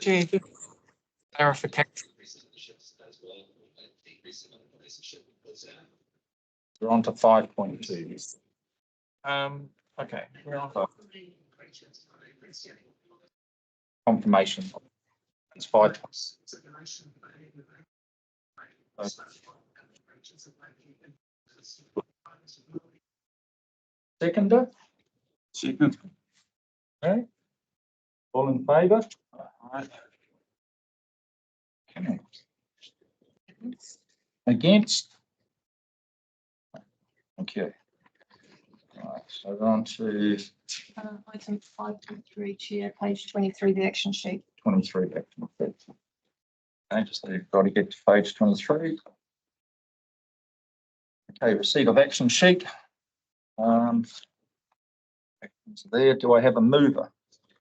Chair, just clarification. We're on to 5.2. Okay, we're on. Confirmation. It's 5. Seconder? Second. Okay. All in favour? Okay. Against? Okay. Right, so we're on to Item 5.3, Chair, page 23, the action sheet. 23. Okay, just got to get to page 23. Okay, receipt of action sheet. It's there. Do I have a mover?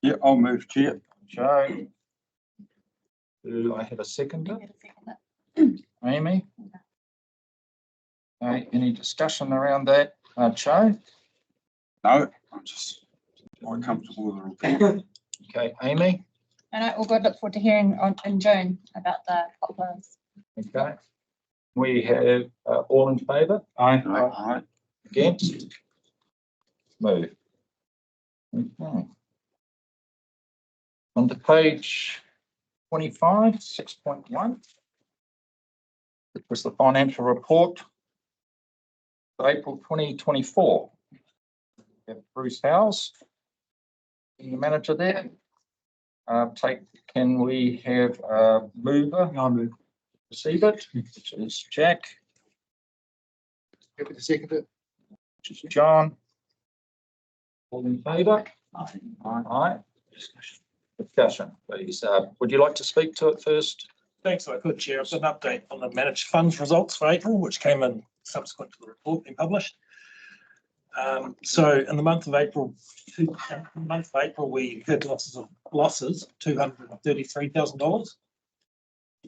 Yeah, I'll move, Chair. Joe. Do I have a seconder? Amy? Okay, any discussion around that? Joe? No, I'm just quite comfortable with the report. Okay, Amy? And we'll go look forward to hearing in June about the poplars. Okay. We have all in favour? Aye. Against? Move. Okay. On to page 25, 6.1. It was the financial report for April 2024. We have Bruce Howes, the manager there. Can we have a mover? I move. Receive it, which is Jack, Happy to second it. which is John. All in favour? Aye. Aye. Discussion, please. Would you like to speak to it first? Thanks, I could, Chair. I've got an update on the managed funds results for April, which came in subsequent to the report being published. So in the month of April, we incurred losses of $233,000.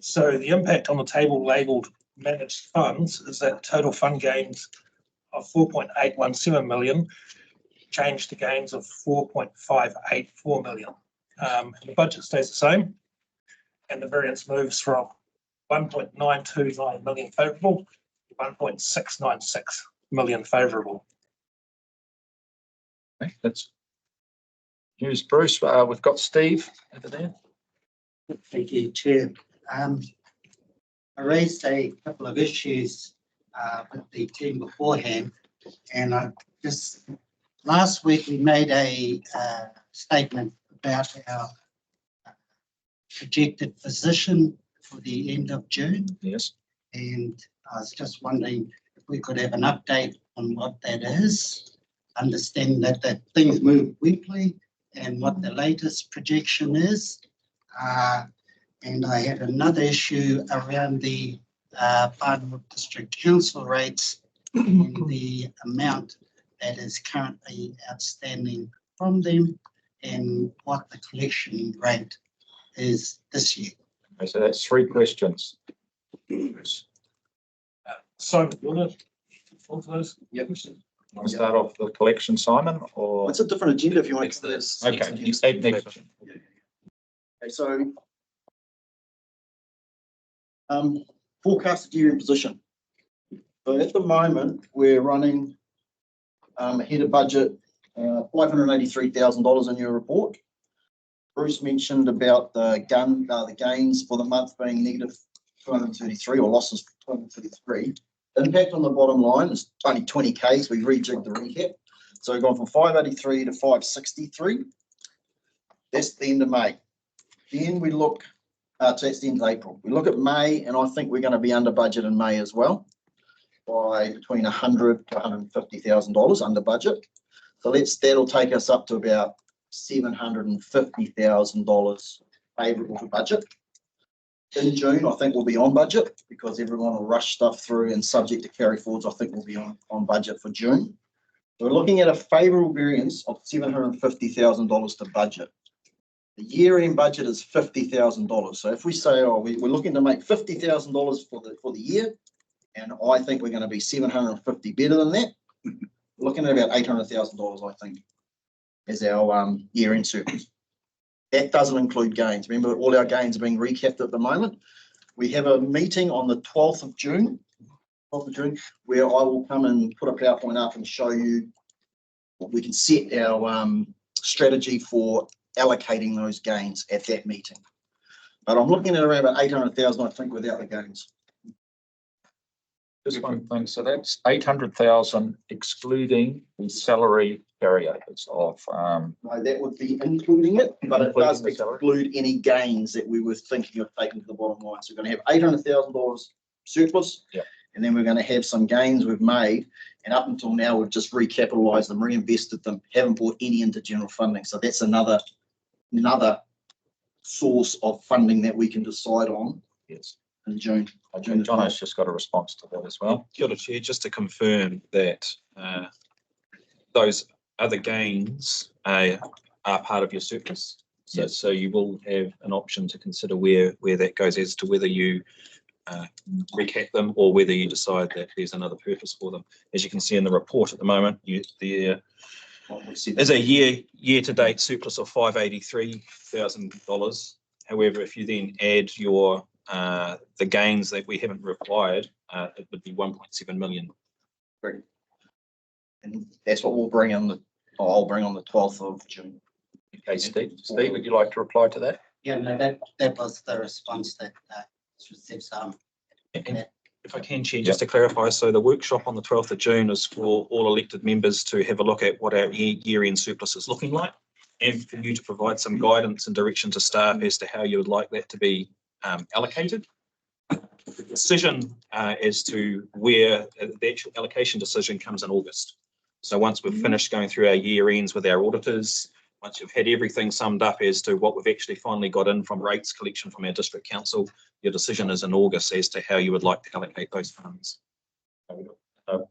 So the impact on the table labelled managed funds is that total fund gains of 4.817 million changed to gains of 4.584 million. The budget stays the same, and the variance moves from 1.929 million favourable to 1.696 million favourable. Okay, that's news, Bruce. We've got Steve over there. Thank you, Chair. I raised a couple of issues with the team beforehand, and last week we made a statement about our projected position for the end of June, Yes. and I was just wondering if we could have an update on what that is, understanding that things move weekly and what the latest projection is. And I had another issue around the Bardwood District Council rates and the amount that is currently outstanding from them and what the collection rate is this year. Okay, so that's 3 questions. Simon, you want to answer those? Yep. Want to start off the collection, Simon, or? It's a different agenda if you want to. This. Okay, you say next question. Okay, so forecasted year in position. So at the moment, we're running ahead of budget, $583,000 in your report. Bruce mentioned about the gains for the month being negative 233 or losses 233. The impact on the bottom line is only 20K, so we rejigged the recap. So we've gone from 583 to 563. That's the end of May. Then we look, so that's the end of April. We look at May, and I think we're going to be under budget in May as well, by between $100,000 to $150,000 under budget. So that'll take us up to about $750,000 favourable to budget. In June, I think we'll be on budget because everyone will rush stuff through, and subject to carry forwards, I think we'll be on budget for June. So we're looking at a favourable variance of $750,000 to budget. The year-end budget is $50,000. So if we say, we're looking to make $50,000 for the year, and I think we're going to be 750 better than that, looking at about $800,000, I think, as our year-end surplus. That doesn't include gains. Remember, all our gains are being recapped at the moment. We have a meeting on the 12th of June, where I will come and put a PowerPoint up and show you what we can set our strategy for allocating those gains at that meeting. But I'm looking at around about 800,000, I think, without the gains. Just one thing, so that's 800,000 excluding the salary carryovers of, No, that would be including it, but it does Including the salary. exclude any gains that we were thinking of taking to the bottom line. So we're going to have $800,000 surplus. Yeah. And then we're going to have some gains we've made. And up until now, we've just recapitalised them, reinvested them, haven't brought any into general funding. So that's another source of funding that we can decide on yes. in June. Okay, Jono's just got a response to that as well. Kia ora, Chair, just to confirm that those other gains are part of your surplus. So, Yes. so you will have an option to consider where that goes as to whether you recap them or whether you decide that there's another purpose for them. As you can see in the report at the moment, there is a year-to-date surplus of $583,000. However, if you then add your the gains that we haven't required, it would be 1.7 million. And that's what we'll bring on I'll bring on the 12th of June. Okay, Steve, would you like to reply to that? Yeah, no, that was the response that received some. And if I can, Chair, just to clarify, so the workshop on the 12th of June is for all elected members to have a look at what our year-end surplus is looking like, and for you to provide some guidance and direction to staff as to how you would like that to be allocated. The decision as to where the actual allocation decision comes in August. So once we've finished going through our year ends with our auditors, once you've had everything summed up as to what we've actually finally got in from rates collection from our district council, your decision is in August as to how you would like to allocate those funds.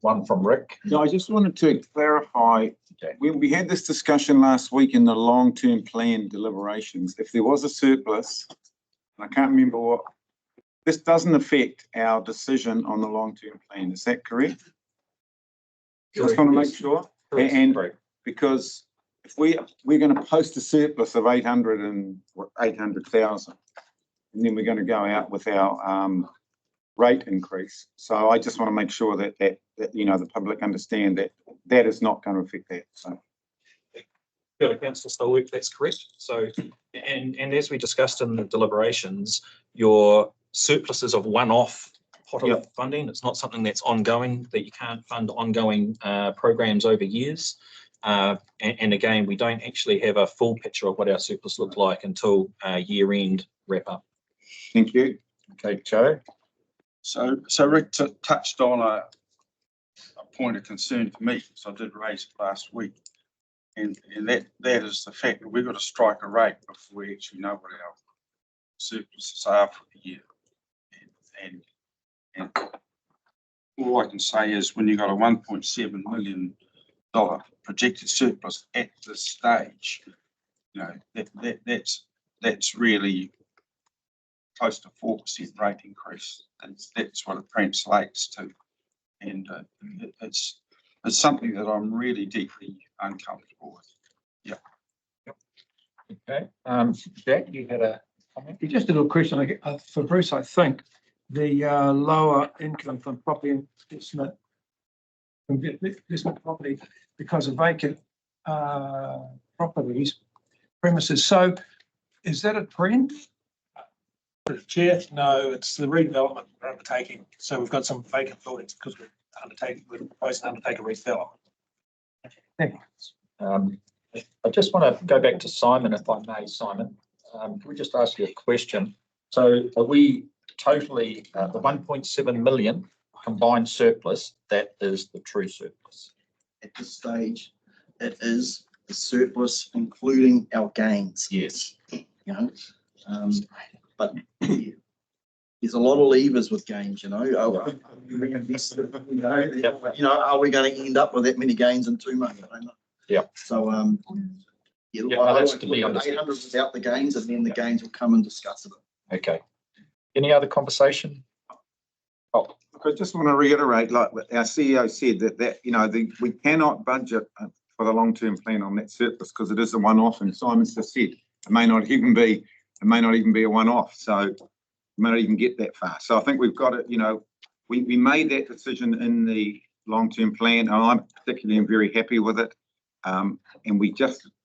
One from Rick. Yeah, I just wanted to clarify, Okay. when we had this discussion last week in the long-term plan deliberations, if there was a surplus, and I can't remember what, this doesn't affect our decision on the long-term plan, is that correct? Just want to make sure, and Correct. because if we're going to post a surplus of 800,000, and then we're going to go out with our rate increase. So I just want to make sure that you know, the public understand that that is not going to affect that. So Councillor Stolwerk, that's correct. So, and as we discussed in the deliberations, your surpluses of one-off pot of funding, it's not something that's ongoing, that you can't fund ongoing programs over years. And again, we don't actually have a full picture of what our surplus looked like until year-end wrap up. thank you. Okay, Joe. So Rick touched on a point of concern for me, so I did raise it last week. And that is the fact that we've got to strike a rate before we actually know what our surpluses are for the year. And all I can say is when you've got a $1.7 million projected surplus at this stage, you know, that's really close to 4% rate increase. That's what it translates to. And it's something that I'm really deeply uncomfortable with. Okay. Jack, you had a comment? Just a little question for Bruce. I think the lower income from property investment property because of vacant premises. So is that a trend? Chair, no, it's the redevelopment we're undertaking. So we've got some vacant buildings because we're proposing to undertake a redevelopment. Thank you. I just want to go back to Simon, if I may, Simon. Can we just ask you a question? So are we totally, the 1.7 million combined surplus, that is the true surplus? At this stage, it is the surplus, including our gains. Yes. You know, but there's a lot of levers with gains, you know. Are we going to end up with that many gains in 2 months? I don't know. Yeah. So, that's to be understood. 800 without the gains, and then the gains will come and discuss it. Okay. Any other conversation? Oh, I just want to reiterate, like our CEO said, that you know, we cannot budget for the long-term plan on that surplus because it is a one-off, and Simon's just said It may not even be a one-off, so it may not even get that far. So I think we've got it, we made that decision in the long-term plan, and I'm particularly very happy with it. And we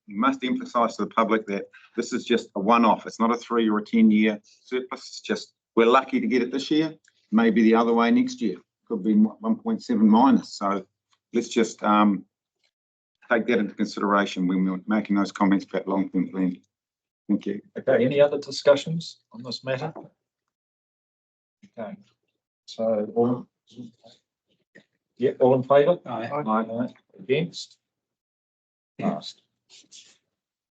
must emphasise to the public that this is just a one-off. It's not a 3 or a 10-year surplus. It's just, we're lucky to get it this year. Maybe the other way next year. Could be 1.7 minus. So let's just take that into consideration when we're making those comments about long-term plan. Thank you. Okay, any other discussions on this matter? Okay, so all in favour? Aye. Aye. Against? Passed.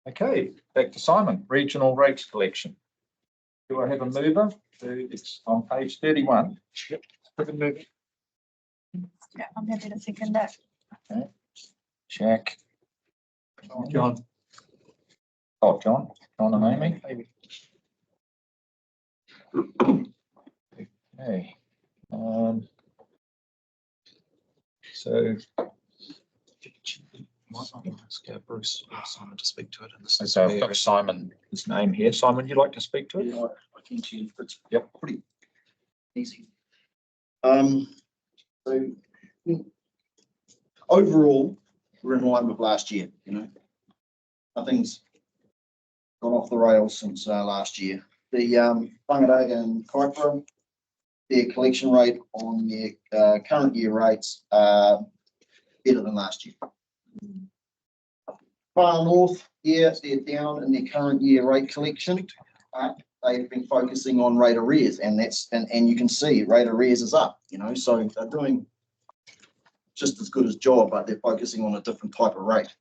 Okay, back to Simon, regional rates collection. Do I have a mover? It's on page 31. Yep. Yeah, I'm happy to second that. Okay. Jack. John. Oh, John and Amy. Okay. So, Might not ask Bruce or Simon to speak to it. And this is so I've got Simon's name here. Simon, you'd like to speak to it? Yeah, I can see it's Yep. pretty easy. So overall, we're in line with last year, Nothing's gone off the rails since last year. The Whangarei and Kaipara, their collection rate on their current year rates are better than last year. Far North, yeah, they're down in their current year rate collection. They've been focusing on rate arrears, and you can see rate arrears is up, so they're doing just as good as job, but they're focusing on a different type of rate.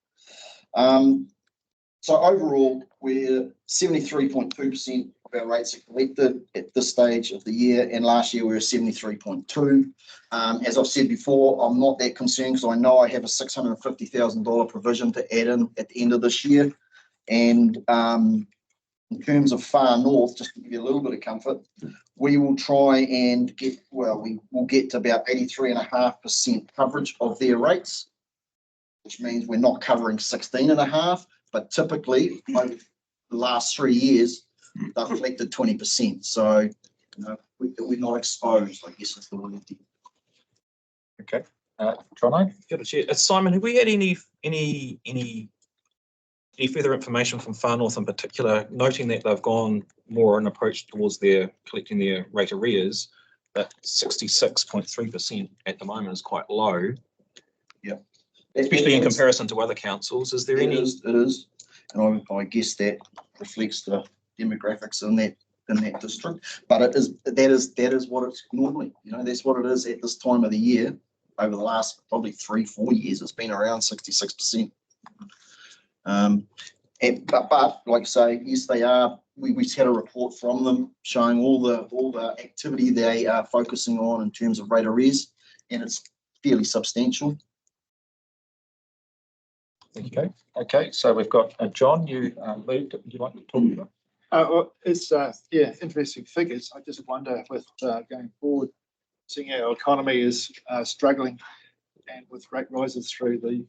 So overall, we're 73.2% of our rates are collected at this stage of the year, and last year we were 73.2%. As I've said before, I'm not that concerned because I know I have a $650,000 provision to add in at the end of this year. And in terms of Far North, just to give you a little bit of comfort, we will try and we will get to about 83.5% coverage of their rates, which means we're not covering 16.5%, but typically over the last 3 years, they've collected 20%. So, we're not exposed, I guess is the word. Okay. Jono? Simon, have we had any further information from Far North in particular, noting that they've gone more an approach towards collecting their rate arrears, but 66.3% at the moment is quite low. Yeah. Especially in comparison to other councils. Is there any? It is. And I guess that reflects the demographics in that district. But that is what it's normally, that's what it is at this time of the year. Over the last probably 3-4 years, it's been around 66%. But like I say, yes, they are. We had a report from them showing all the activity they are focusing on in terms of rate arrears, and it's fairly substantial. Okay. So we've got John. You moved. Would you like to talk about? It's interesting figures. I just wonder with going forward, seeing our economy is struggling, and with rate rises through the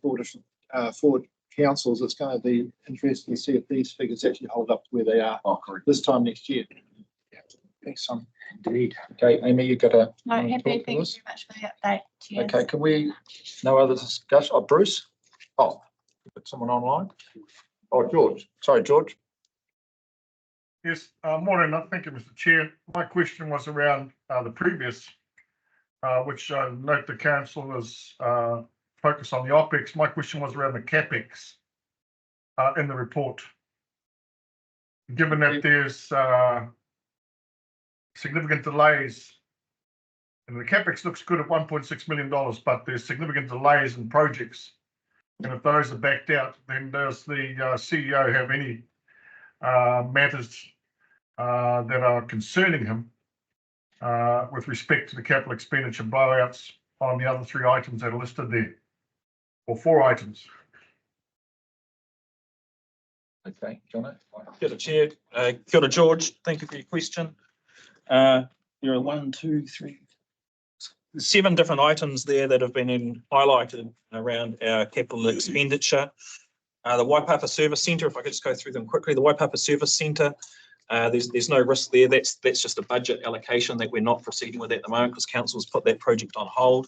four councils, it's going to be interesting to see if these figures actually hold up to where they are this time next year. Yeah. Thanks, Simon. Indeed. Okay, Amy, you got a. No, happy. Thank you very much for the update. Cheers. Okay, can we? No other discussion. Oh, Bruce. Oh, got someone online. Oh, George. Sorry, George. Yes, morning. Thank you, Mr. Chair. My question was around the previous, which I note the council is focused on the OPEX. My question was around the CAPEX in the report. Given that there's significant delays, and the CAPEX looks good at $1.6 million, but there's significant delays in projects. And if those are backed out, then does the CEO have any matters that are concerning him with respect to the capital expenditure blowouts on the other 3 items that are listed there, or 4 items? Okay, John. Kia ora, Chair. Kia ora, George. Thank you for your question. There are 1, 2, 3, 7 different items there that have been highlighted around our capital expenditure. The Waipapa Service Centre, if I could just go through them quickly, the Waipapa Service Centre, there's no risk there. That's just a budget allocation that we're not proceeding with at the moment because council's put that project on hold.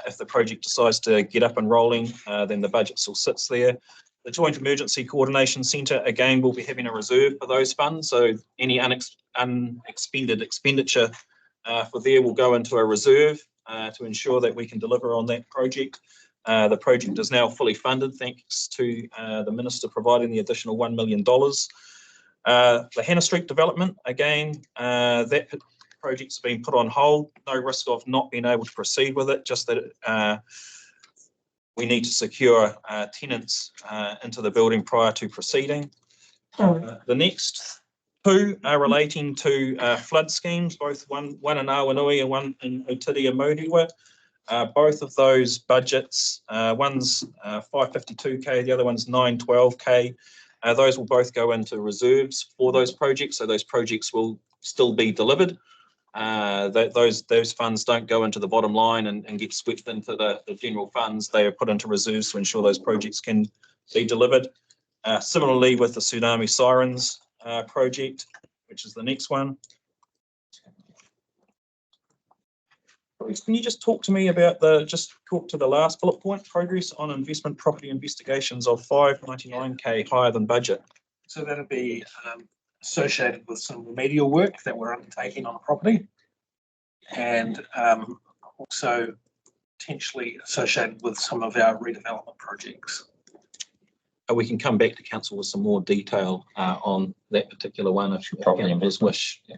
If the project decides to get up and rolling, then the budget still sits there. The Joint Emergency Coordination Centre, again, will be having a reserve for those funds. So any unexpended expenditure for there will go into a reserve to ensure that we can deliver on that project. The project is now fully funded thanks to the Minister providing the additional $1 million. The Hannah Street development, again, that project's been put on hold. No risk of not being able to proceed with it, just that we need to secure tenants into the building prior to proceeding. The next two are relating to flood schemes, both one in Awanui and one in Otiri and Modiwa. Both of those budgets, one's 552K, the other one's 912K. Those will both go into reserves for those projects, so those projects will still be delivered. Those funds don't go into the bottom line and get swept into the general funds. They are put into reserves to ensure those projects can be delivered. Similarly with the Tsunami Sirens project, which is the next one. Can you just talk to me about talk to the last bullet point, progress on investment property investigations of 599K higher than budget? So that'll be associated with some remedial work that we're undertaking on the property, and also potentially associated with some of our redevelopment projects. We can come back to council with some more detail on that particular one if property investors wish. Yeah.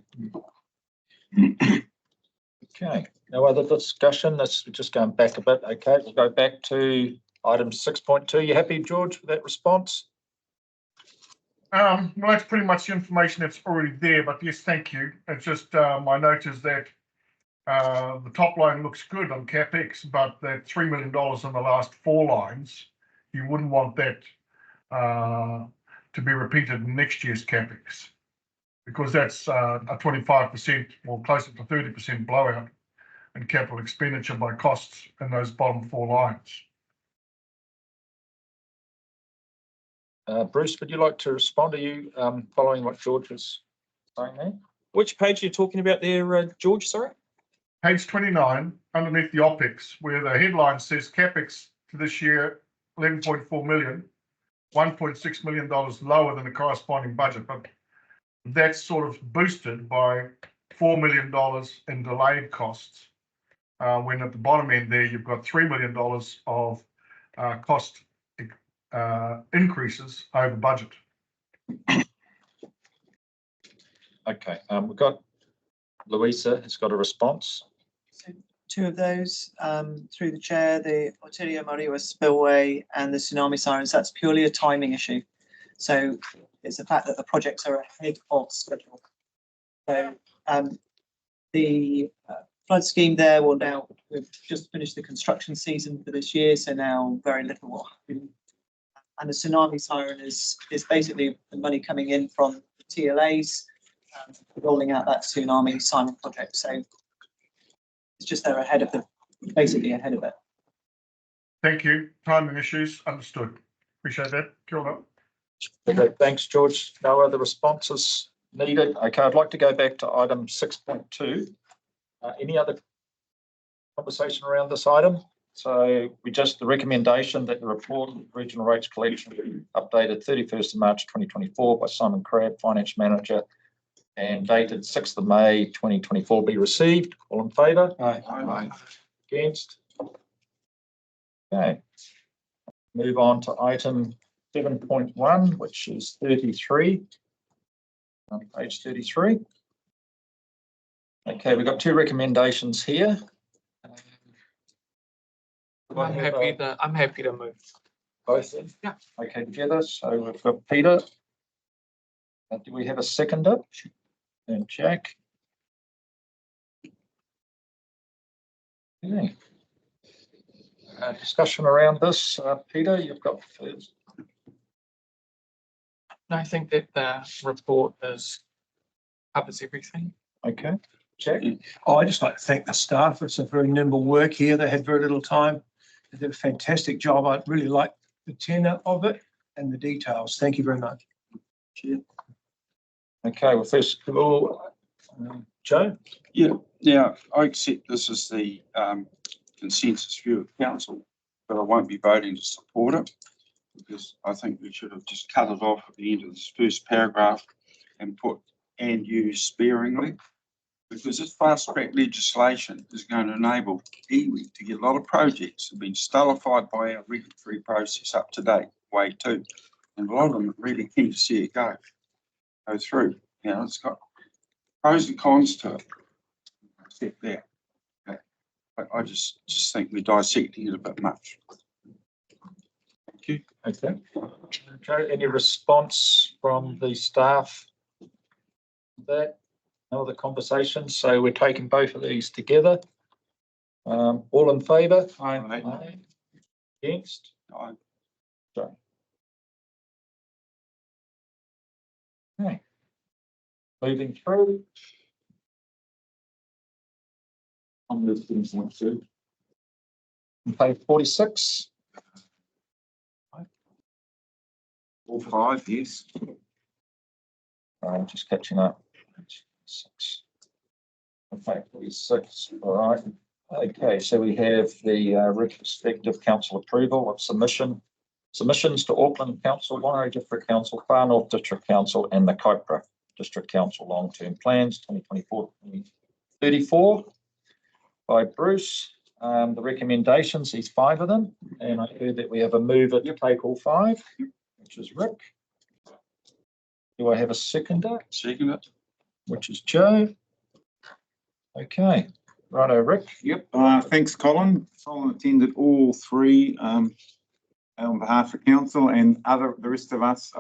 Okay, no other discussion. That's just going back a bit. Okay, we'll go back to item 6.2. You happy, George, with that response? Well, that's pretty much the information that's already there, but yes, thank you. It's just my note is that the top line looks good on CapEx, but that $3 million in the last 4 lines, you wouldn't want that to be repeated in next year's CapEx, because that's a 25% or closer to 30% blowout in capital expenditure by costs in those bottom 4 lines. Bruce, would you like to respond? Are you following what George was saying there? Which page are you talking about there, George, sorry? Page 29, underneath the OPEX, where the headline says CapEx to this year, 11.4 million, $1.6 million lower than the corresponding budget, but that's sort of boosted by $4 million in delayed costs. When at the bottom end there, you've got $3 million of cost increases over budget. Okay, we've got Louisa has got a response. So 2 of those through the chair, the Otiri Modiwa spillway and the tsunami sirens, that's purely a timing issue. So it's the fact that the projects are ahead of schedule. So the flood scheme there will now, we've just finished the construction season for this year, so now very little will happen. And the tsunami siren is basically the money coming in from the TLAs, rolling out that tsunami siren project. So it's just they're ahead of basically ahead of it. Thank you. Timing issues, understood. Appreciate that. Kia ora. Okay, thanks, George. No other responses needed. Okay, I'd like to go back to item 6.2. Any other conversation around this item? So the recommendation that the report of regional rates collection be updated 31st of March 2024 by Simon Crabb, Finance Manager, and dated 6th of May 2024 be received. All in favour? Aye. Aye. Against? Okay. Move on to item 7.1, which is 33. On page 33. Okay, we've got 2 recommendations here. I'm happy to move. Both? Yeah. Okay, together. So we've got Peter. Do we have a seconder? And Jack. Okay. Discussion around this. Peter, you've got first. I think that the report covers everything. Okay. Jack. Oh, I'd just like to thank the staff. It's a very nimble work here. They had very little time. They did a fantastic job. I really like the tenor of it. and the details. Thank you very much. Okay, well, first of all, Joe? Yeah, I accept this as the consensus view of council, but I won't be voting to support it because I think we should have just cut it off at the end of this first paragraph and put "and use sparingly," because this fast track legislation is going to enable iwi to get a lot of projects that have been stultified by our regulatory process up to date, way too. And a lot of them are really keen to see it go through. You know, it's got pros and cons to it. Except that. Okay. I just think we're dissecting it a bit much. Thank you. Okay. Joe, any response from the staff? That, no other conversations, so we're taking both of these together. All in favour? Aye. Against? Aye. Sorry. Okay. Moving through. On the things went through. On page 46. All five, yes. I'm just catching up. 6. Okay, 46. All right. Okay, so we have the retrospective council approval of submissions to Auckland Council, Whangarei District Council, Far North District Council, and the Kaipara District Council long-term plans 2024-2034 by Bruce. The recommendations, these 5 of them, and I heard that we have a mover to take all 5, which is Rick. Do I have a seconder? Second it. Which is Joe. Okay, righto, Rick. Yep, thanks, Colin. Colin attended all 3 on behalf of council, and the rest of us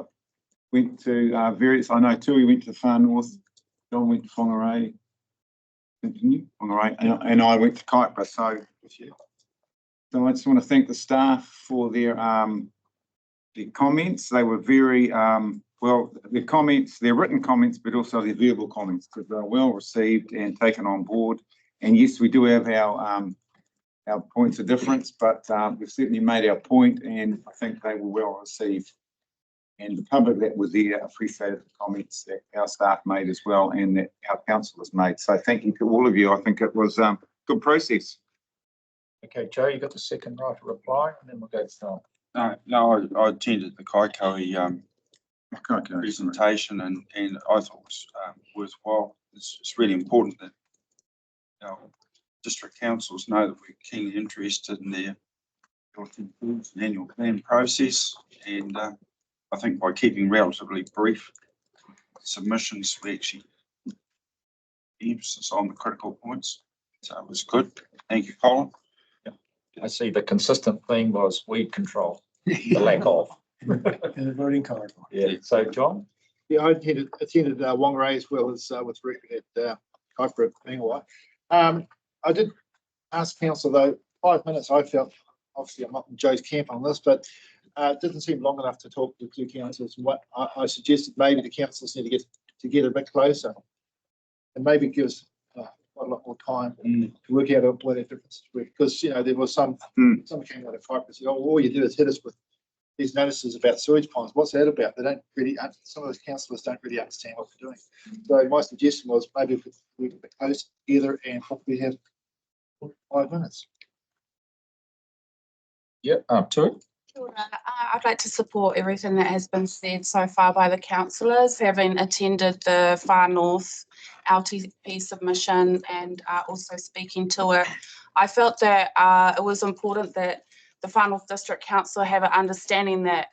went to various, I know Tui went to Far North, John went to Whangarei, and I went to Kaipara. So I just want to thank the staff for their comments. They were very, well, their comments, their written comments, but also their verbal comments, because they were well received and taken on board. And yes, we do have our points of difference, but we've certainly made our point, and I think they were well received. And the public that was there appreciated the comments that our staff made as well, and that our councillors made. So thank you to all of you. I think it was a good process. Okay, Joe, you got the second right to reply, and then we'll go to Phil. No, I attended the Kaikohe presentation, and I thought it was worthwhile. It's really important that our district councils know that we're keenly interested in their annual plan process, and I think by keeping relatively brief submissions, we actually emphasis on the critical points. So it was good. Thank you, Colin. I see the consistent theme was weed control, the lack of. In the voting card. Yeah, so John? Yeah, I attended Whangarei as well as with Rick at Kaipara Whangarei. I did ask council though, 5 minutes, I felt, obviously I'm not in Joe's camp on this, but it didn't seem long enough to talk to the 2 councils. What I suggested, maybe the councils need to get together a bit closer and maybe give us quite a lot more time to work out where the differences were. Because, you know, there was some came out of Kaipara said, oh, all you do is hit us with these notices about sewage ponds. What's that about? They don't really, some of those councillors don't really understand what they're doing. So my suggestion was maybe if we could get close together and probably have 5 minutes. Yep, Tui. I'd like to support everything that has been said so far by the councillors, having attended the Far North LTP submission and also speaking to it. I felt that it was important that the Far North District Council have an understanding that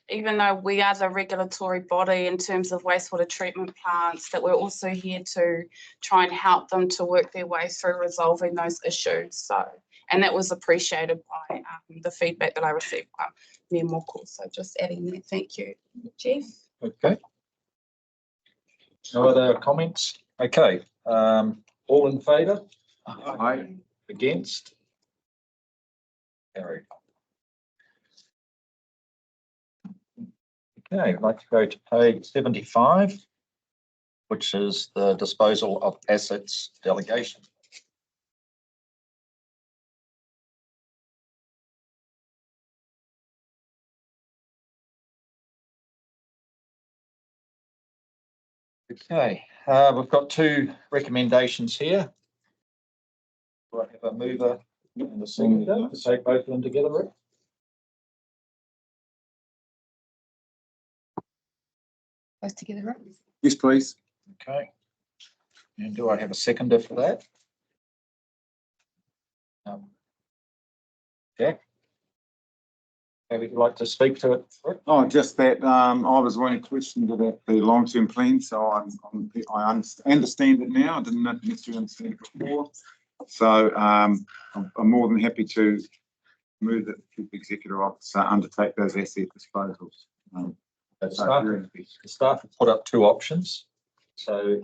even though we are the regulatory body in terms of wastewater treatment plants, that we're also here to try and help them to work their way through resolving those issues. So, and that was appreciated by the feedback that I received from Mayor Morkel. So just adding that, thank you, Jeff. Okay. No other comments? Okay. All in favour? Aye. Against? Carried. Okay, I'd like to go to page 75, which is the disposal of assets delegation. Okay, we've got two recommendations here. Do I have a mover and a seconder to take both of them together, Rick? Both together, right? Yes, please. Okay. And do I have a seconder for that? Jack? Would you like to speak to it, Rick? Oh, just that, I was wondering questions about the long-term plan, so I understand it now. I didn't necessarily understand it before. So, I'm more than happy to move that the executive officer undertake those asset disposals. The staff have put up two options. So,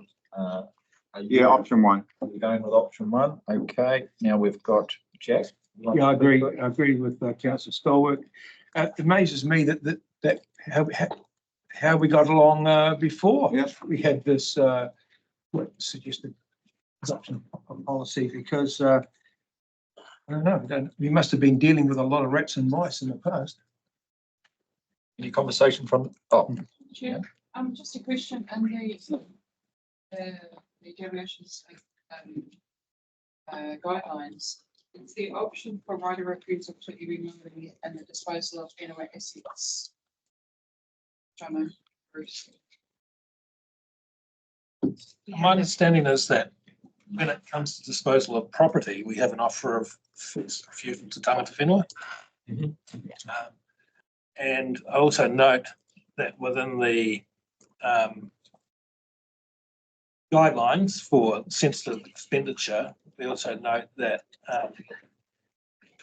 Yeah, option one. are you going with option one? Okay, now we've got Jack. Yeah, I agree. I agree with councillor Stolberg. It amazes me that how we got along before. Yes. We had this what suggested adoption of policy because I don't know. We must have been dealing with a lot of rats and mice in the past. Any conversation from? Oh, Chair, just a question on the evaluations guidelines. It's the option for right of refusal to every moving and the disposal of anyway assets. John, Bruce. My understanding is that when it comes to disposal of property, we have an offer of first refusal to tangata whenua. And I also note that within the guidelines for sensitive expenditure, we also note that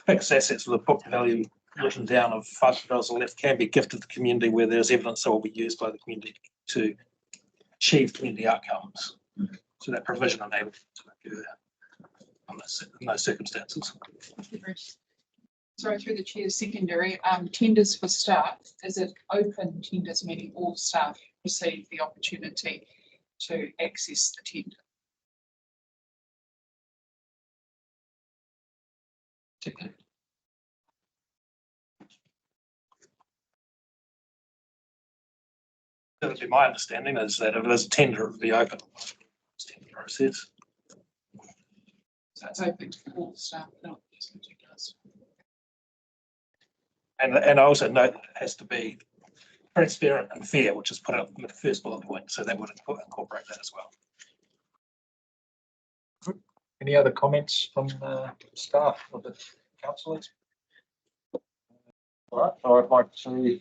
fixed assets with a book value written down of $500 or less can be gifted to the community where there's evidence that will be used by the community to achieve community outcomes. So that provision enables to occur in those circumstances. Sorry, through the chair, secondary, tenders for staff, is it open tenders, meaning all staff receive the opportunity to access the tender? That would be my understanding, is that if it is a tender, it would be open. Tender process. So it's open to all staff, not just particular staff. And I also note that it has to be transparent and fair, which is put up in the first bullet point, so that would incorporate that as well. any other comments from staff or the councillors? All right, so I'd like to.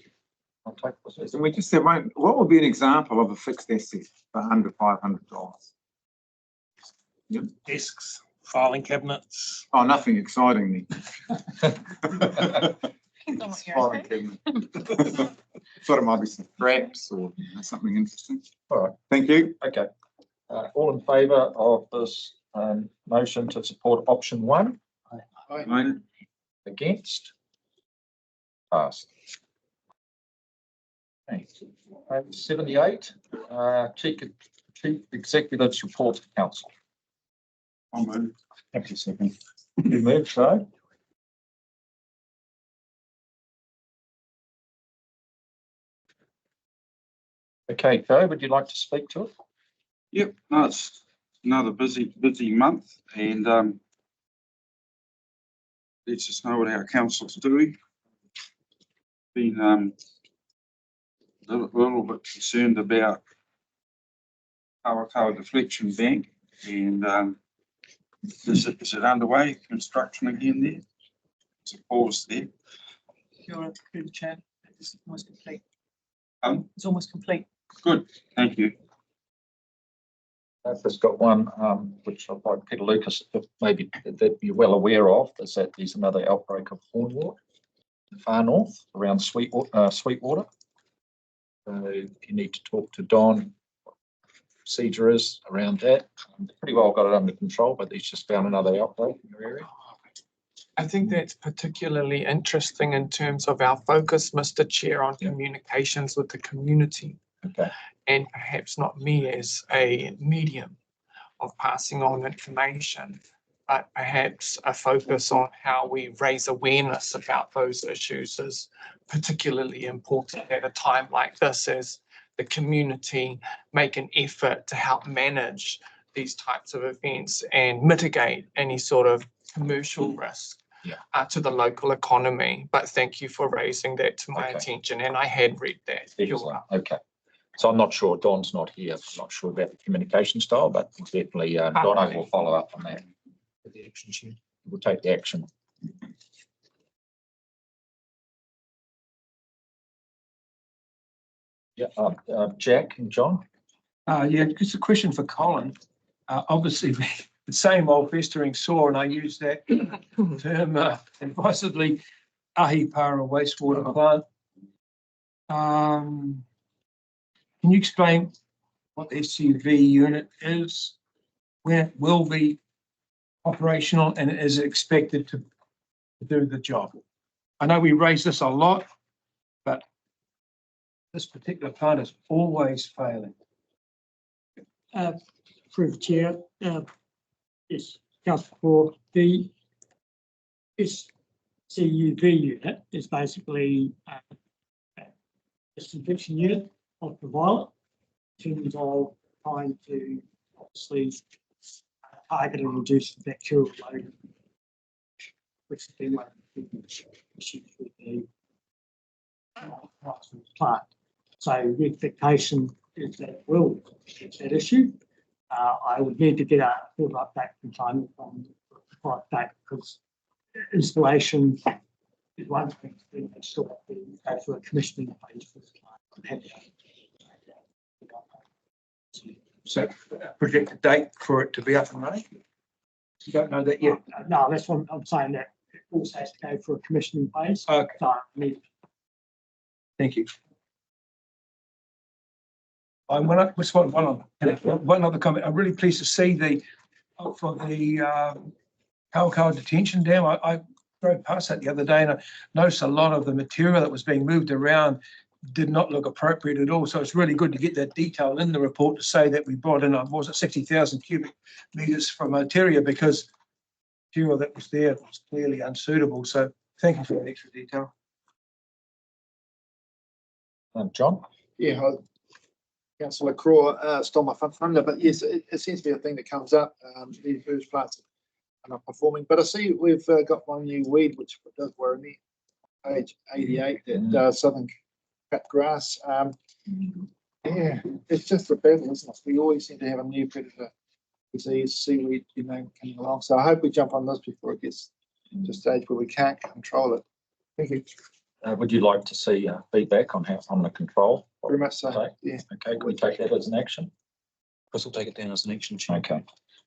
I'll take this. And we just said, what would be an example of a fixed asset for under $500? Yep. Desks, filing cabinets. Oh, nothing exciting then. Filing cabinet. Thought it might be some scraps or something interesting. All right, thank you. Okay. All in favour of this motion to support option one? Aye. Against? Passed. Okay. 78, Chief Executive's report to council. I'll move. Thank you, second. You move, so. Okay, Joe, would you like to speak to it? Yep, no, it's another busy month, and let's just know what our council's doing. Been a little bit concerned about Awakawa Deflection Bank, and is it underway, construction again there? It's a pause there. You're through the chair. It's almost complete. It's almost complete. Good, thank you. I've just got one, which I'd like Peter Lucas to maybe that you're well aware of, is that there's another outbreak of hornwort in the far north around Sweetwater. So you need to talk to Don. Procedure is around that. Pretty well got it under control, but he's just found another outbreak in your area. I think that's particularly interesting in terms of our focus, Mr. Chair, on communications with the community. Okay. And perhaps not me as a medium of passing on information, but perhaps a focus on how we raise awareness about those issues is particularly important at a time like this, as the community make an effort to help manage these types of events and mitigate any sort of commercial risk to the local economy. But thank you for raising that to my attention, and I had read that. Okay. So I'm not sure, Don's not here, I'm not sure about the communication style, but definitely Donna will follow up on that. The action chair. We'll take the action. Yeah, Jack and John. Yeah, just a question for Colin. Obviously, the same old festering sore, and I use that term advisedly, Ahipara wastewater plant. Can you explain what the SUV unit is, when it will be operational, and is it expected to do the job? I know we raise this a lot, but this particular plant is always failing. Through the chair, yes, Councillor for the SCUV unit is basically a disinfection unit of the violet in terms of trying to obviously target and reduce the bacterial load, which has been one of the big issues with the plant. So the expectation is that it will fix that issue. I would need to get a full update from time from the date because installation is one thing, then they still have to go through a commissioning phase for the plant. So projected date for it to be up and running? You don't know that yet? No, that's what I'm saying, that it also has to go through a commissioning phase. Okay. So, Thank you. One other comment. I'm really pleased to see for the Kalakaua detention dam. I drove past that the other day and I noticed a lot of the material that was being moved around did not look appropriate at all. So it's really good to get that detail in the report to say that we brought in, was it 60,000 cubic metres from Aotearoa, because material that was there was clearly unsuitable. So thank you for that extra detail. John? Yeah, Councillor Craw stole my thunder, but yes, it seems to be a thing that comes up. These first plants are not performing, but I see we've got one new weed which does worry me. Page 88, that southern cut grass. Yeah, it's just a battle, isn't it? We always seem to have a new predator disease, seaweed, coming along. So I hope we jump on this before it gets to a stage where we can't control it. Thank you. Would you like to see feedback on the control? Very much so. Yeah. Okay, can we take that as an action? Chris will take it down as an action chair. Okay.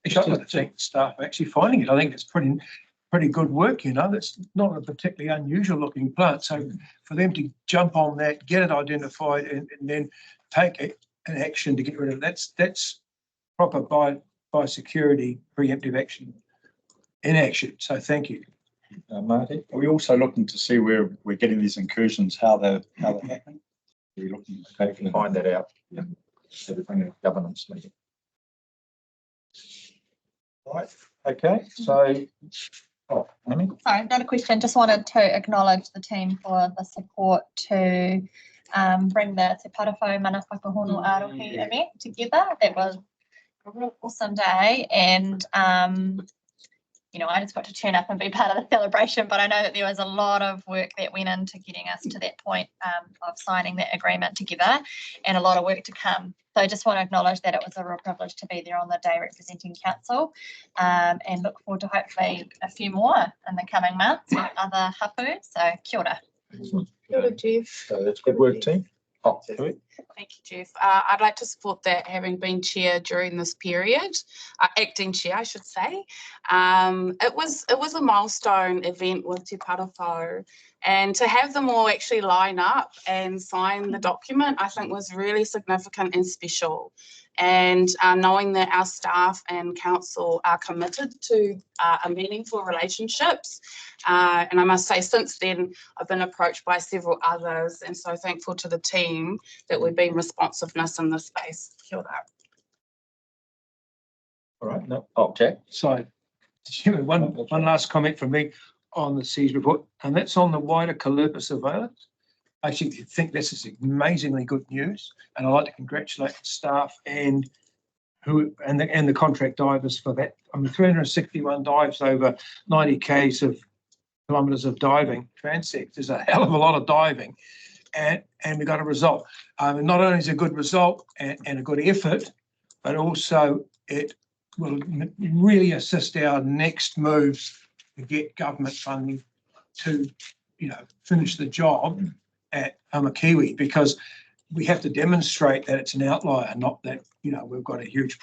I'd like to thank the staff for actually finding it. I think it's pretty good work, That's not a particularly unusual looking plant. So for them to jump on that, get it identified and then take an action to get rid of it, that's proper biosecurity preemptive action in action. So thank you. Marty? Are we also looking to see where we're getting these incursions, how they're happening? Are we looking to find that out? Yeah. So we bring a governance meeting. Right. Okay. So, Amy? Sorry, I've got a question. Just wanted to acknowledge the team for the support to bring the Te Parawhau Mana Whakahono Arohi event together. That was a real awesome day, and I just got to turn up and be part of the celebration, but I know that there was a lot of work that went into getting us to that point of signing that agreement together, and a lot of work to come. So I just want to acknowledge that it was a real privilege to be there on the day representing council, and look forward to hopefully a few more in the coming months with other hapu. So kia ora. Kia ora, Jeff. So that's good work, team. Thank you, Jeff. I'd like to support that, having been chair during this period, acting chair, I should say. It was a milestone event with Te Parawhau, and to have them all actually line up and sign the document, I think was really significant and special. And knowing that our staff and council are committed to a meaningful relationships. And I must say, since then, I've been approached by several others, and so thankful to the team that we've been responsiveness in this space. Kia ora. All right. No. Jack. So, one last comment from me on the SEAS report, and that's on the wider Callirpa surveillance. I actually think this is amazingly good news, and I'd like to congratulate the staff and the contract divers for that. I mean, 361 dives over 90 kilometres of diving transects is a hell of a lot of diving, and we got a result. Not only is it a good result and a good effort, but also it will really assist our next moves to get government funding to, finish the job at Amakiwi, because we have to demonstrate that it's an outlier, not that, we've got a huge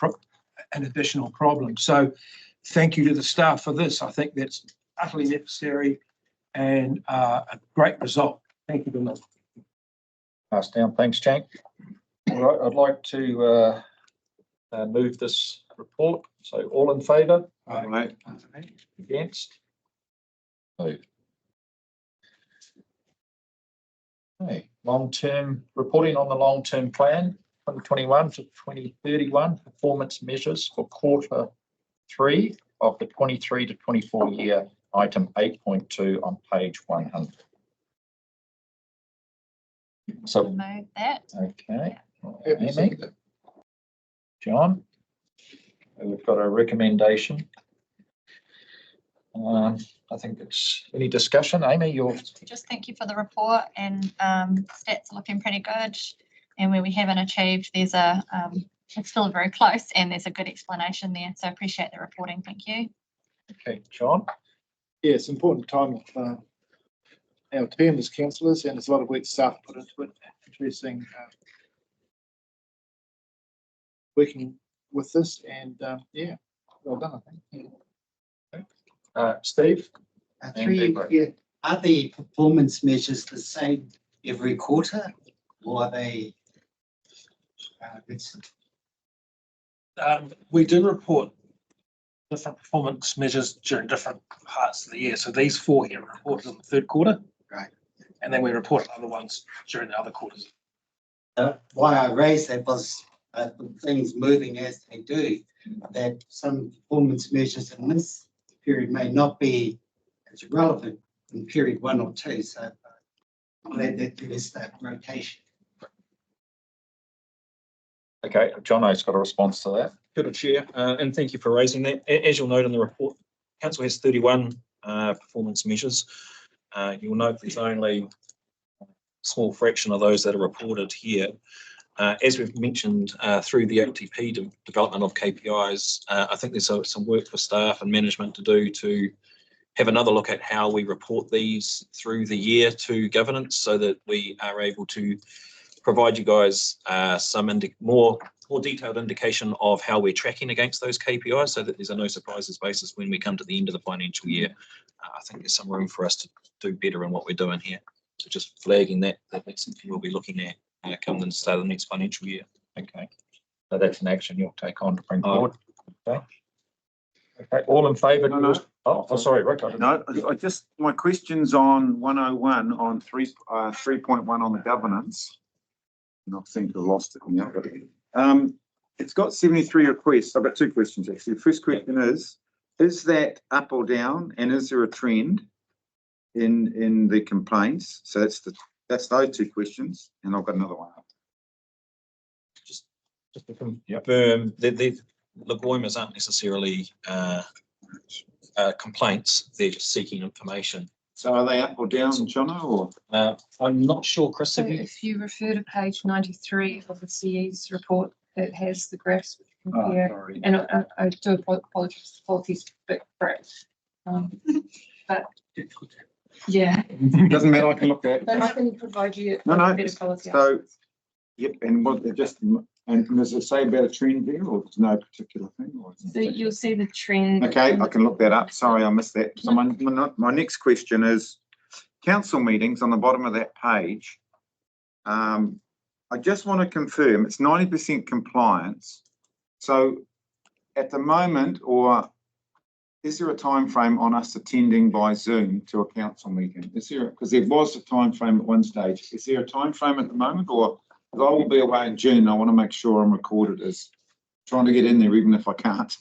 an additional problem. So thank you to the staff for this. I think that's utterly necessary and a great result. Thank you, Bill. Pass down. Thanks, Jane. All right, I'd like to move this report. So all in favour? Right. Against? Move. Okay, long-term reporting on the long-term plan, 2021 to 2031 performance measures for quarter 3 of the 23 to 24 year, item 8.2 on page 100. So, Move that. okay, Amy, John, we've got a recommendation. I think it's any discussion. Amy, you're Just thank you for the report, and stats are looking pretty good. And where we haven't achieved, there's it's still very close, and there's a good explanation there. So I appreciate the reporting. Thank you. okay, John. Yeah, it's an important time of our term as councillors, and there's a lot of work staff put into it. Interesting working with this, and yeah, well done, I think. Steve? Are the performance measures the same every quarter, or are they? We do report different performance measures during different parts of the year. So these 4 here are reported in the 3rd quarter. Right. And then we report other ones during the other quarters. Why I raised that was things moving as they do, that some performance measures in this period may not be as relevant in period 1 or 2. So I'm glad that there is that rotation. Okay, Jono's got a response to that. Good to Chair, and thank you for raising that. As you'll note in the report, Council has 31 performance measures. You'll note there's only a small fraction of those that are reported here. As we've mentioned through the OTP development of KPIs, I think there's some work for staff and management to do to have another look at how we report these through the year to governance, so that we are able to provide you guys some more detailed indication of how we're tracking against those KPIs, so that there's a no surprises basis when we come to the end of the financial year. I think there's some room for us to do better in what we're doing here. So just flagging that's something we'll be looking at come the start of the next financial year. Okay, so that's an action you'll take on to bring forward. Okay. Okay, all in favour? No. Oh, sorry, Rick. No, I just, my question's on 101 on 3.1 on the governance. And I think I lost it now, but it's got 73 requests. I've got 2 questions actually. The first question is that up or down, and is there a trend in the complaints? So that's those 2 questions, and I've got another one. Just to confirm, the Goimas aren't necessarily complaints, they're just seeking information. So are they up or down, Jono, or? I'm not sure, Chris. So if you refer to page 93 of the CE's report, it has the graphs which compare. Sorry. And I do apologise, apologies, but yeah. Doesn't matter, I can look at it. But I can provide you No, better quality. so, yep, and what they just, and does it say about a trend there, or there's no particular thing? Or So you'll see the trend. okay, I can look that up. Sorry, I missed that. So my next question is council meetings on the bottom of that page. I just want to confirm it's 90% compliance. So at the moment, or is there a time frame on us attending by Zoom to a council meeting? Is there, because there was a time frame at one stage. Is there a time frame at the moment, or because I will be away in June, I want to make sure I'm recorded as trying to get in there even if I can't.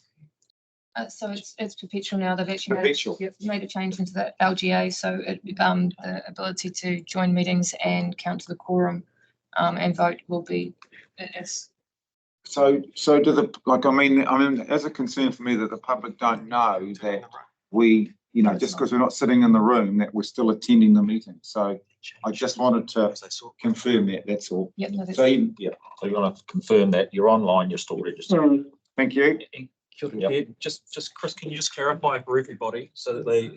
So it's perpetual now. They've actually Perpetual. made a change into the LGA, so it, the ability to join meetings and count to the quorum, and vote will be, it's, So do the, like, I mean, as a concern for me that the public don't know that we, you know, just because we're not sitting in the room, that we're still attending the meeting. So I just wanted to confirm that, that's all. yeah, no, that's. So you want to confirm that you're online, you're still registered. Thank you. Yeah, just Chris, can you just clarify for everybody so that they,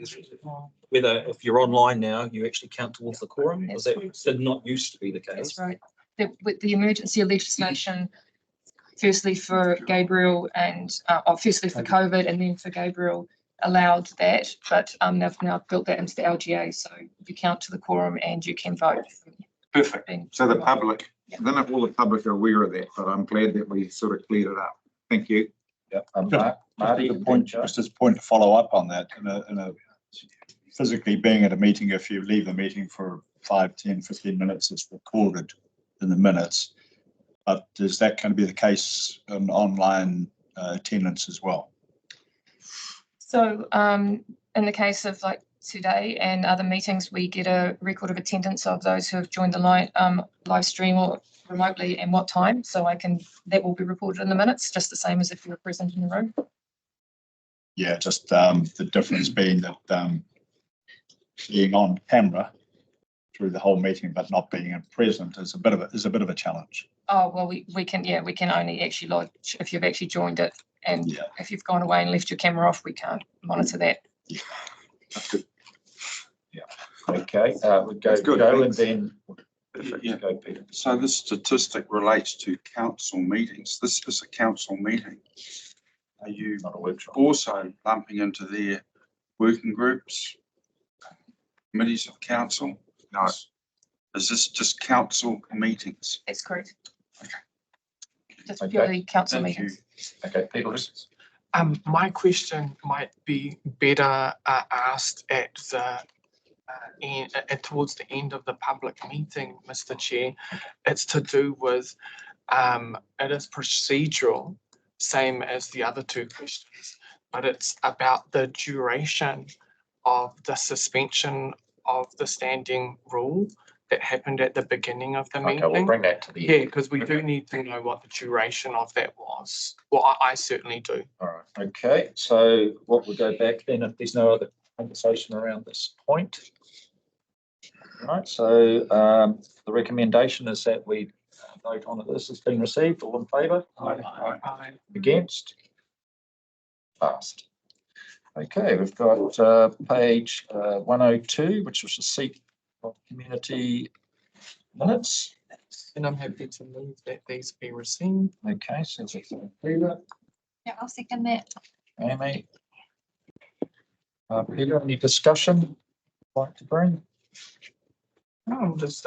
whether if you're online now, you actually count towards the quorum, because that did not used to be the case. That's right. With the emergency legislation, firstly for Gabriel and, firstly for COVID and then for Gabriel allowed that, but they've now built that into the LGA, so you count to the quorum and you can vote. Perfect. So the public, Yeah. I don't know if all the public are aware of that, but I'm glad that we sort of cleared it up. Thank you. Yeah. Marty, just as a point to follow up on that, in a physically being at a meeting, if you leave the meeting for 5, 10, 15 minutes, it's recorded in the minutes. But is that going to be the case in online attendance as well? So in the case of like today and other meetings, we get a record of attendance of those who have joined the live stream or remotely and what time. So that will be reported in the minutes, just the same as if you were present in the room. Yeah, just the difference being that being on camera through the whole meeting but not being present is a bit of a challenge. Oh, well, we can only actually lodge if you've actually joined it, and if you've gone away and left your camera off, we can't monitor that. Yeah. That's good. Yeah. Okay. We'll go, That's good, Joe, and thanks. then Yeah. go, Peter. So this statistic relates to council meetings. This is a council meeting. Are you Not a workshop. also lumping into their working groups, committees of council? No. Is this just council meetings? That's correct. Just Okay. purely council Thank you. meetings. Okay, Peter. My question might be better asked at the towards the end of the public meeting, Mr. Chair. It's to do with it is procedural, same as the other two questions, but it's about the duration of the suspension of the standing rule that happened at the beginning of the meeting. Okay, we'll bring that to the Yeah, end. because we do need to know what the duration of that was. Well, I certainly do. All right. Okay, so what we'll go back then if there's no other conversation around this point. All right, so the recommendation is that we vote on it. This has been received. All in favour? Aye. Against? Passed. Okay, we've got page 102, which was receipt of community minutes. And I'm happy to move that these be received. Okay, so it's Peter, Yeah, I'll second that. Amy. Peter, any discussion you'd like to bring? No, I'm just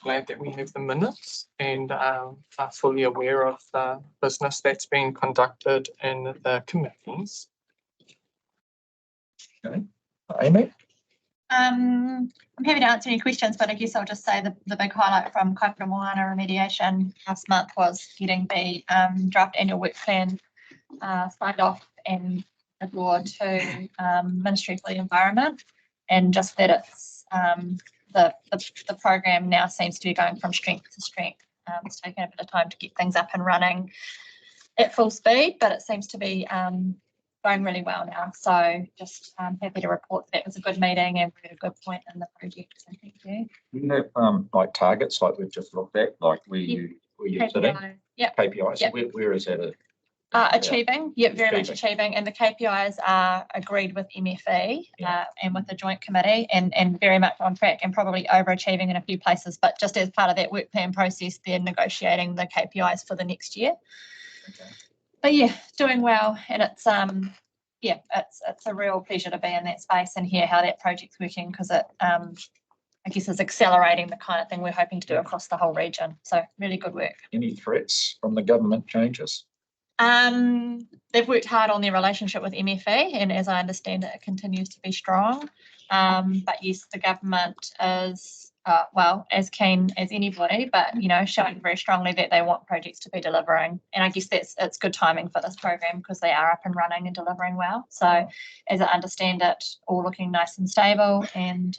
glad that we have the minutes and are fully aware of the business that's being conducted in the committees. Okay, Amy? I'm happy to answer any questions, but I guess I'll just say the big highlight from Kaipara Moana remediation last month was getting the draft annual work plan signed off and abroad to Ministry for the Environment, and just that it's the program now seems to be going from strength to strength. It's taken a bit of time to get things up and running at full speed, but it seems to be going really well now. So just happy to report that it was a good meeting and we're at a good point in the project. So thank you. You have like targets like we've just looked at, like where you sitting? KPIs, yep. KPIs, Yep. where is that at? Achieving, very much achieving, and the KPIs are agreed with MFE and with the joint committee, and very much on track and probably overachieving in a few places. But just as part of that work plan process, they're negotiating the KPIs for the next year. Okay. But yeah, doing well, and it's it's a real pleasure to be in that space and hear how that project's working, because it I guess is accelerating the kind of thing we're hoping to do across the whole region. So really good work. Any threats from the government changes? They've worked hard on their relationship with MFE, and as I understand it, it continues to be strong. But yes, the government is well, as keen as anybody, but, you know, showing very strongly that they want projects to be delivering. And I guess it's good timing for this program because they are up and running and delivering well. So as I understand it, all looking nice and stable and,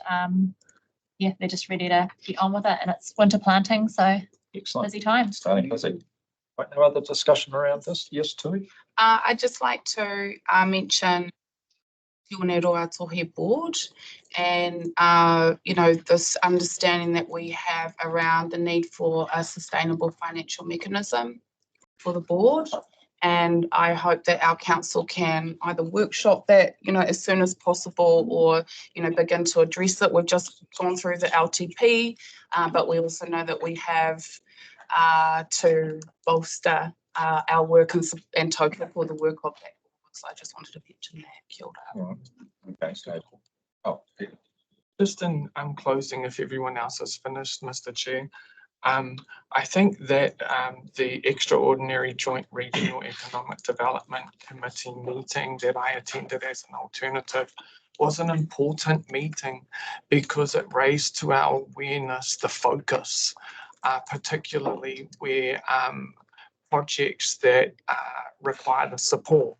yeah, they're just ready to get on with it, and it's winter planting, so Excellent. busy times. Starting busy. Right, no other discussion around this? Yes, Tui? I'd just like to mention Te Oneroa Tohe Board and, you know, this understanding that we have around the need for a sustainable financial mechanism for the board. And I hope that our council can either workshop that, you know, as soon as possible or, you know, begin to address it. We've just gone through the LTP, but we also know that we have to bolster our work and total for the work of that board. So I just wanted to mention that. Kia ora. Right. Okay, so, oh, Peter. Just in closing, if everyone else has finished, Mr. Chair, I think that the extraordinary Joint Regional Economic Development Committee meeting that I attended as an alternative was an important meeting because it raised to our awareness the focus, particularly where projects that require the support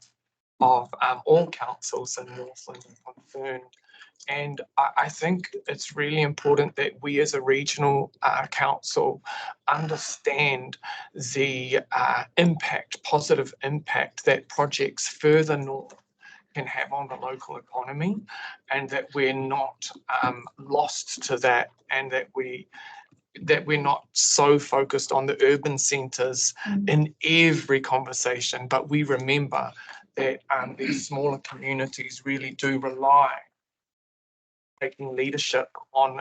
of all councils in Northland are concerned. And I think it's really important that we as a regional council understand the positive impact that projects further north can have on the local economy, and that we're not lost to that, and that we're not so focused on the urban centres in every conversation, but we remember that these smaller communities really do rely taking leadership on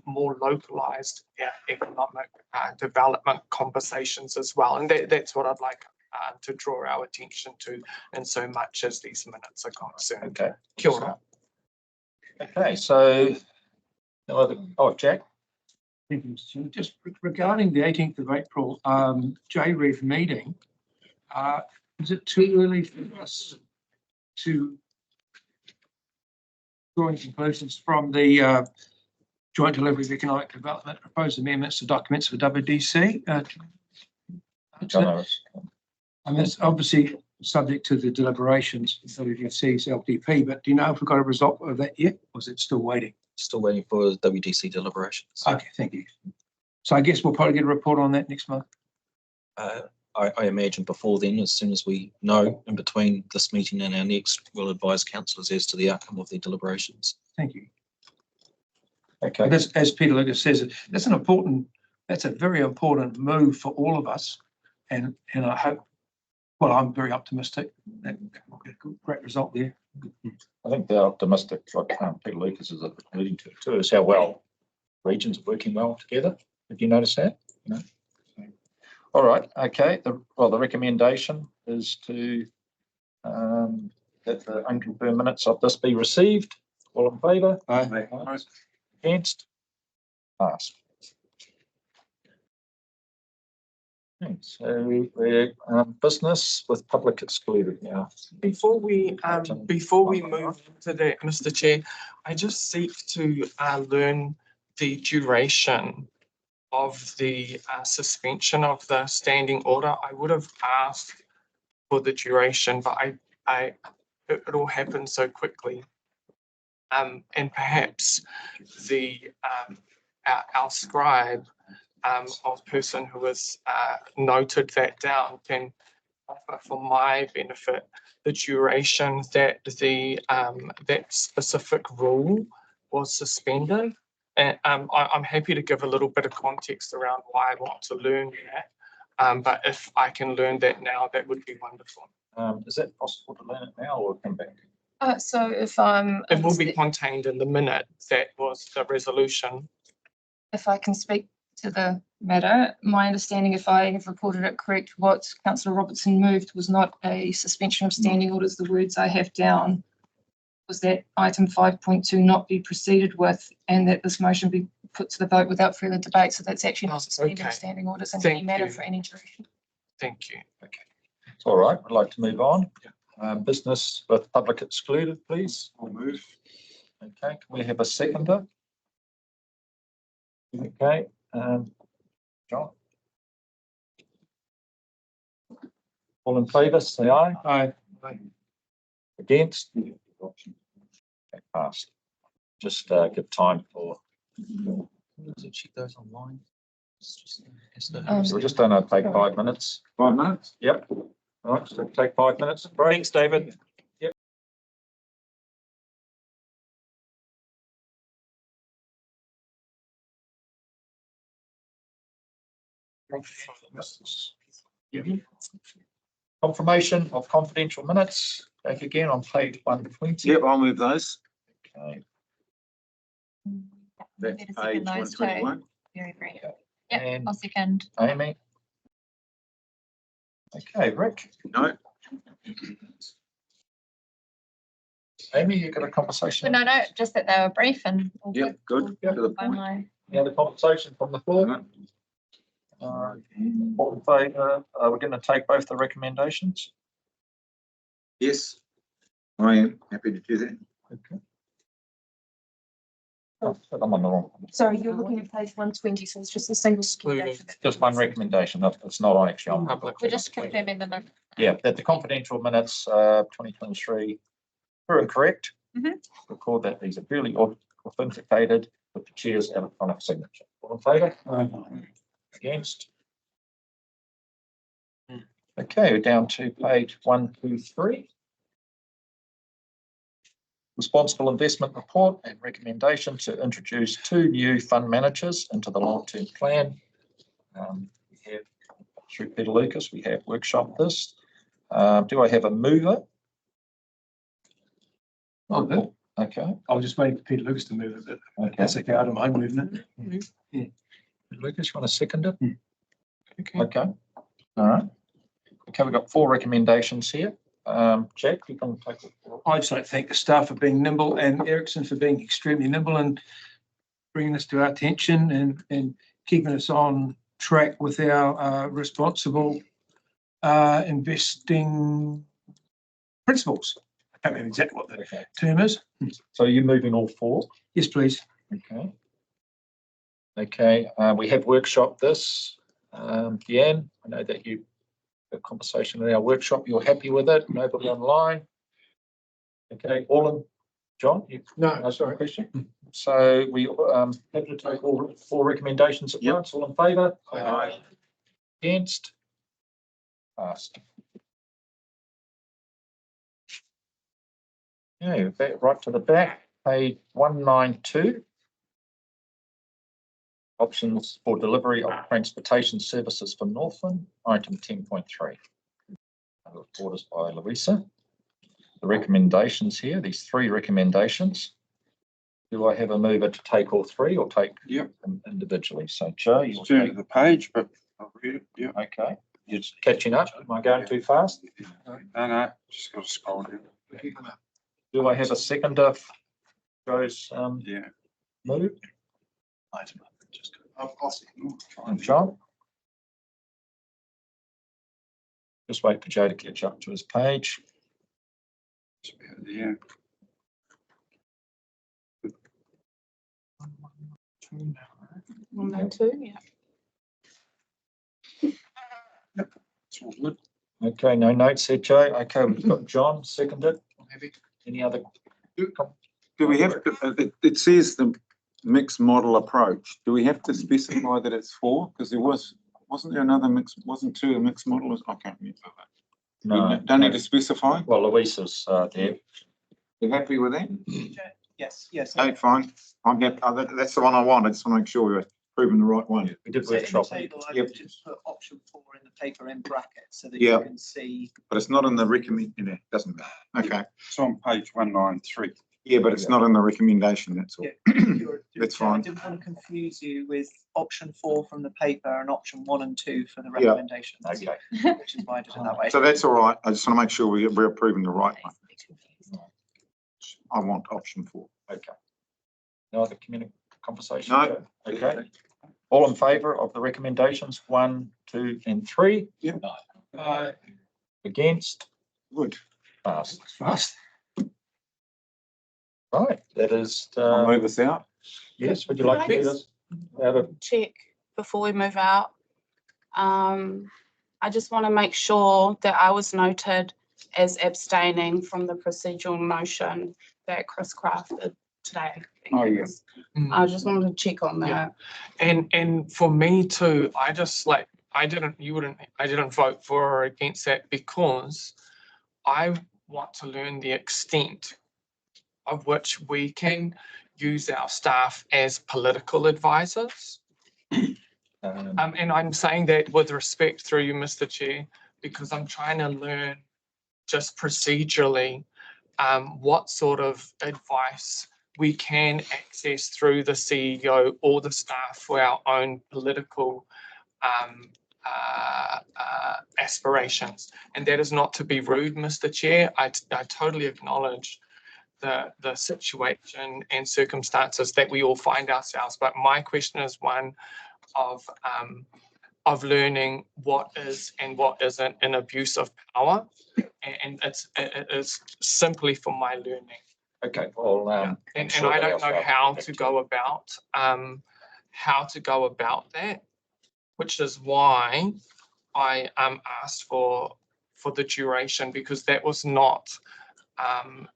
more localised economic development conversations as well. And that's what I'd like to draw our attention to in so much as these minutes are concerned. Okay. Kia ora. Okay, so, no other, oh, Jack? Thank you, Mr. Chairman. Just regarding the 18th of April JREF meeting, is it too early for us to drawing conclusions from the Joint Delivery of Economic Development proposed amendments to documents for WDC? And that's obviously subject to the deliberations of WDC's LDP, but do you know if we've got a result of that yet, or is it still waiting? Still waiting for WDC deliberations. Okay, thank you. So I guess we'll probably get a report on that next month. I imagine before then, as soon as we know in between this meeting and our next, we'll advise councillors as to the outcome of their deliberations. Thank you. Okay. As Peter Lucas says, that's a very important move for all of us. And I hope, well, I'm very optimistic that we'll get a great result there. I think the optimistic, like Peter Lucas is alluding to too, is how well regions are working well together. Have you noticed that? No? All right, okay. The recommendation is to that the unconfirmed minutes of this be received. All in favour? Aye. Against? Passed. Okay, so we're business with public excluded now. Before we move to that, Mr. Chair, I just seek to learn the duration of the suspension of the standing order. I would have asked for the duration, but it all happened so quickly. And perhaps our scribe of person who has noted that down can offer for my benefit the duration that that specific rule was suspended. And I'm happy to give a little bit of context around why I want to learn that. But if I can learn that now, that would be wonderful. Is that possible to learn it now or come back? So if I'm... It will be contained in the minute that was the resolution. If I can speak to the matter, my understanding, if I have reported it correct, what Councillor Robertson moved was not a suspension of standing orders. The words I have down was that item 5.2 not be proceeded with, and that this motion be put to the vote without further debate. So that's actually not suspending standing orders in any matter for any duration. Thank you. Okay. All right, I'd like to move on. Business with public excluded, please. I'll move. Okay, can we have a seconder? Okay, John? All in favour, say aye. Aye. Against? Okay, passed. Just give time for. Check those online. We're just gonna take 5 minutes. 5 minutes? Yep. All right, so take 5 minutes. Thanks, David. Yep. Confirmation of confidential minutes. Back again on page 120. Yep, I'll move those. Okay. That's Better page second those two. 121. Very brief. Okay. Yep, And I'll second. Amy. Okay, Rick. No, Amy, you got a conversation? But no, just that they were brief and. all yep, good, Yep. to the by point. my- Any other conversation from the floor? No. All in favour, we're going to take both the recommendations. Yes, I am happy to do that. Okay. Oh, I'm on the wrong. Sorry, you're looking at page 120, so it's just a single. recommendation. Just one recommendation. It's not on actually on public. We're just confirming the. Yeah, that the confidential minutes, 2023 are incorrect. Mhm. Record that these are duly authenticated with the chair's electronic signature. All in favour? Against? Okay, we're down to page 123. Responsible investment report and recommendation to introduce 2 new fund managers into the long-term plan. We have through Peter Lucas, we have workshop this. Do I have a mover? Oh, good. Okay. I was just waiting for Peter Lucas to move it, but Okay. that's okay. I don't mind moving it. Lucas, you want to second it? Okay. Okay. All right. Okay, we've got 4 recommendations here. Jack, you can take it. I'd just like to thank the staff for being nimble and Ericsson for being extremely nimble and bringing this to our attention and keeping us on track with our responsible investing principles. I can't remember exactly what the term is. So you're moving all 4? Yes, please. Okay. Okay, we have workshop this. Deanne, I know that you had a conversation in our workshop. You're happy with it? Nobody online? Okay, all in, John? No, sorry. Question? So we have to take all 4 recommendations at once. All in favour? Aye. Against? Passed. Okay, back right to the back, page 192. Options for delivery of transportation services for Northland, item 10.3. Report is by Louisa. The recommendations here, these 3 recommendations. Do I have a mover to take all 3 or take them individually? So Joe, you'll Turn to take. the page, but I'll read it, yeah. Okay, you're just catching up. Am I going too fast? No, just got to scroll down. Do I have a seconder? Joe's Yeah. move? I'll see. And John? Just wait for Joe to catch up to his page. Yeah. 102, yeah. It's all good. Okay, no notes there, Joe. Okay, we've got John seconded. Any other? Do we have to, it says the mixed model approach. Do we have to specify that it's 4? Because there wasn't there another mix, wasn't 2 a mixed model? I can't remember that. No. Don't need to specify? Well, Louisa's there. You happy with that? Yes, yes. Okay, fine. I'm happy. That's the one I want. I just want to make sure we're proving the right one. We did So in the workshop. table, I Yep. would just put option 4 in the paper in brackets so that Yeah. you can see. But it's not in the recommend, doesn't matter. Okay. It's on page 193. Yeah, but it's not in the recommendation, that's all. That's I fine. didn't want to confuse you with option 4 from the paper and option 1 and 2 for the Yeah. recommendations. Okay. Which is why I did it that way. So that's all right. I just want to make sure we're approving the right one. I want option 4. Okay. No other conversation? No. Joe? Okay. All in favour of the recommendations 1, 2, and 3? Yep. Against? Good. Passed. Fast. Right, that is. I'll move us out. Yes, would you like to do this? Have a check before we move out. I just want to make sure that I was noted as abstaining from the procedural motion that Chris crafted today. Oh, yeah. I just wanted to check on Yeah. that. And for me too, I didn't vote for or against that because I want to learn the extent of which we can use our staff as political advisors. And I'm saying that with respect through you, Mr. Chair, because I'm trying to learn just procedurally what sort of advice we can access through the CEO or the staff for our own political aspirations. And that is not to be rude, Mr. Chair. I totally acknowledge the situation and circumstances that we all find ourselves. But my question is one of learning what is and what isn't an abuse of power. And it's simply for my learning. Okay, well, And I don't know how to go about that, which is why I asked for the duration, because that was not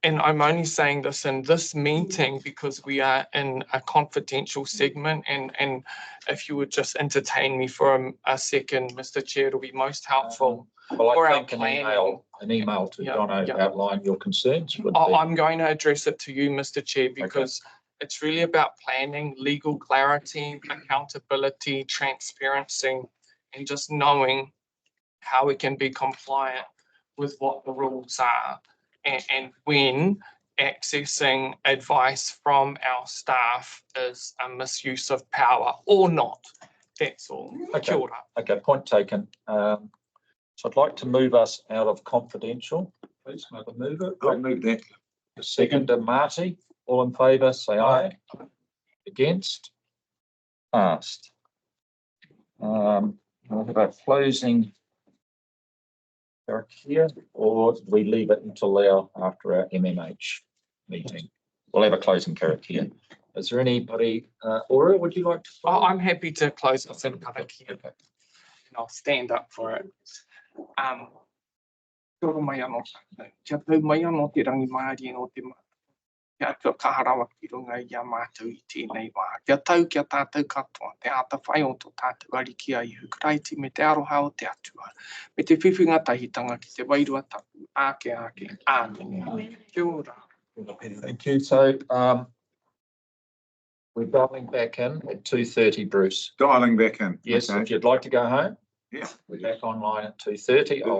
and I'm only saying this in this meeting because we are in a confidential segment, and if you would just entertain me for a second, Mr. Chair, it'll be most helpful. Well, for I our think planning. an email to Yeah, Donna yeah. outline your concerns would be. I'm going to address it to you, Mr. Chair, because it's really about planning, legal clarity, accountability, transparency, and just knowing how we can be compliant with what the rules are, and when accessing advice from our staff is a misuse of power or not. That's all. Kia ora. Okay, point taken. So I'd like to move us out of confidential. Please, another mover. I'll move that. The second, Marty. All in favour, say aye. Against? Passed. We'll have a closing here, or we leave it until after our MMH meeting. We'll have a closing here. Is there anybody, Ora, would you like to? I'm happy to close us in karakia, and I'll stand up for it. Toro mai anō, kia tau mai anō te rangi maari no te kia tua kaharawa ki runga i a mātou i tēnei wā. Kia tau kia tātou katoa, te ata whai o tō tātou ariki a ihu karaiti me te aroha o te atua. Me te whiwhinga tahitanga ki te wairua tapu, ake, āmene. Kia ora. Thank you. So we're dialing back in at 2:30, Bruce. Dialing back in. Yes, Okay. if you'd like to go home. Yeah. We're back online at 2:30.